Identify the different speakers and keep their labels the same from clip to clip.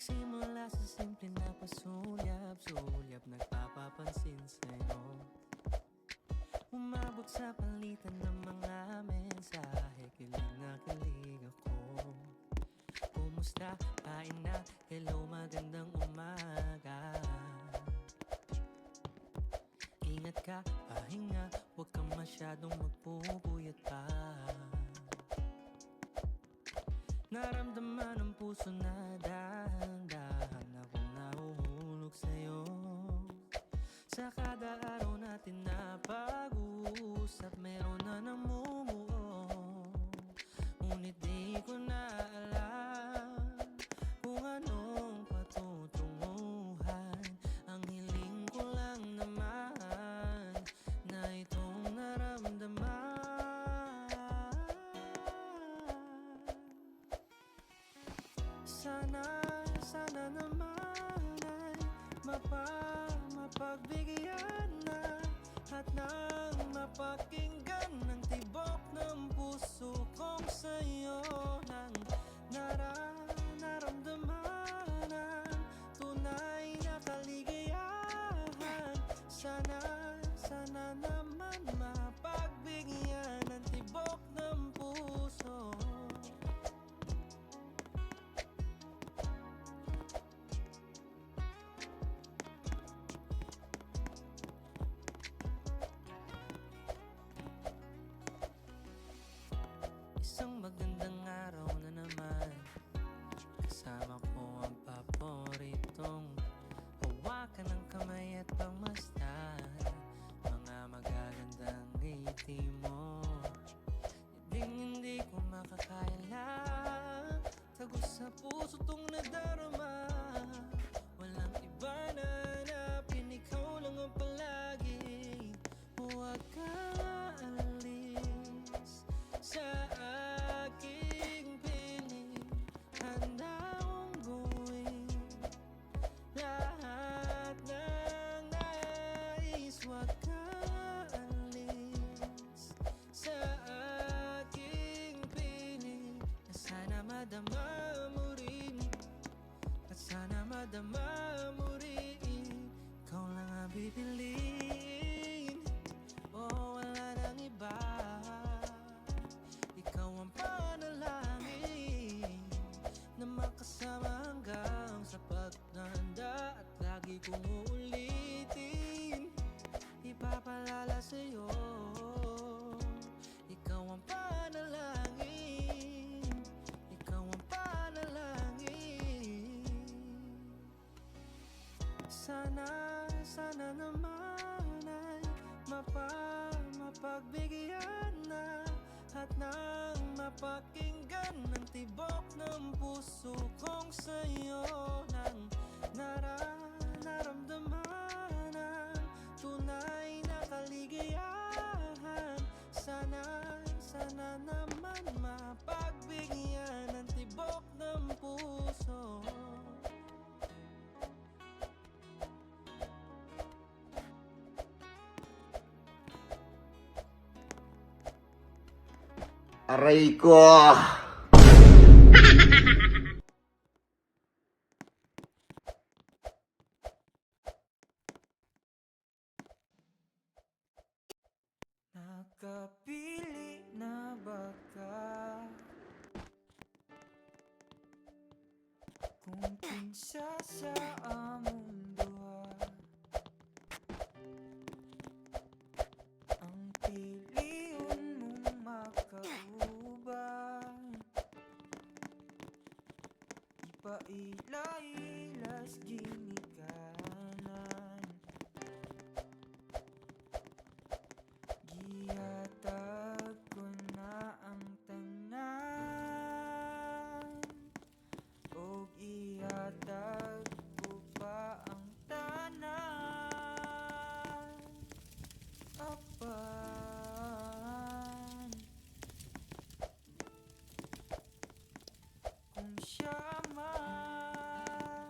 Speaker 1: Nagsimula sa simple na pasulyap-sulyap, nagpapapansin sa'yo. Umabot sa palitan ng mga mensahe, kilig na kilig ako. Kumusta? Kain na? Hello, magandang umaga. Ingat ka, pahinga, huwag kang masyadong magpupuyat pa. Naramdaman ng puso na dahan-dahan akong nahuhulog sa'yo. Sa kada araw natin na pag-uusap, meron na namumuo. Ngunit di ko na alam kung anong patutunguhan. Ang hiling ko lang naman na itong naramdaman. Sana naman ay mapagbigyan na at nang mapakinggan ng tibok ng puso kong sa'yo nang naramdaman ang tunay na kaligayahan. Sana naman mapagbigyan ng tibok ng puso. Isang magandang araw na naman, kasama ko ang paboritong hawakan ng kamay at pagmasdan. Mga magagandang ngiti mo, hindi ko makakaila. Tagos sa puso tong nadarama, walang iba na hanapin, ikaw lang ang palagi. Huwag ka aalis sa aking piling, handa kong gawin lahat ng nais. Huwag ka alis sa aking piling, na sana madama mo rin, at sana madama mo rin. Ikaw lang ang pipiliin, oh wala nang iba. Ikaw ang panalangin na makasama hanggang sa pagtanda, at lagi kong uulitin, ipapalala sa'yo. Ikaw ang panalangin, ikaw ang panalangin. Sana naman ay mapagbigyan na at nang mapakinggan ng tibok ng puso kong sa'yo nang naramdaman ang tunay na kaligayahan. Sana naman mapagbigyan ng tibok ng puso.
Speaker 2: Aray ko!
Speaker 1: Nakapili na ba ka? Kung kinsa sa among duha, ang piliun mong makauban, ipailas ginikanan, gihatag ko na ang tanan, og ihatag ko pa ang tanan. Apan kung siya man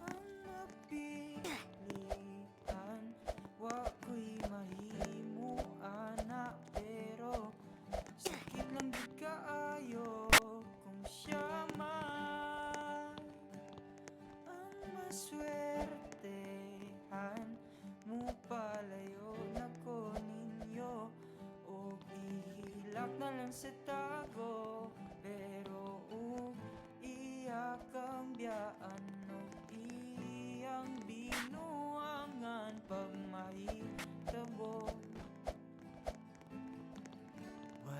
Speaker 1: ang napilitan, wa ko'y mahimuan, pero sakit lang di kaayo kung siya man na lang sa tago. Pero iyak ang biyaan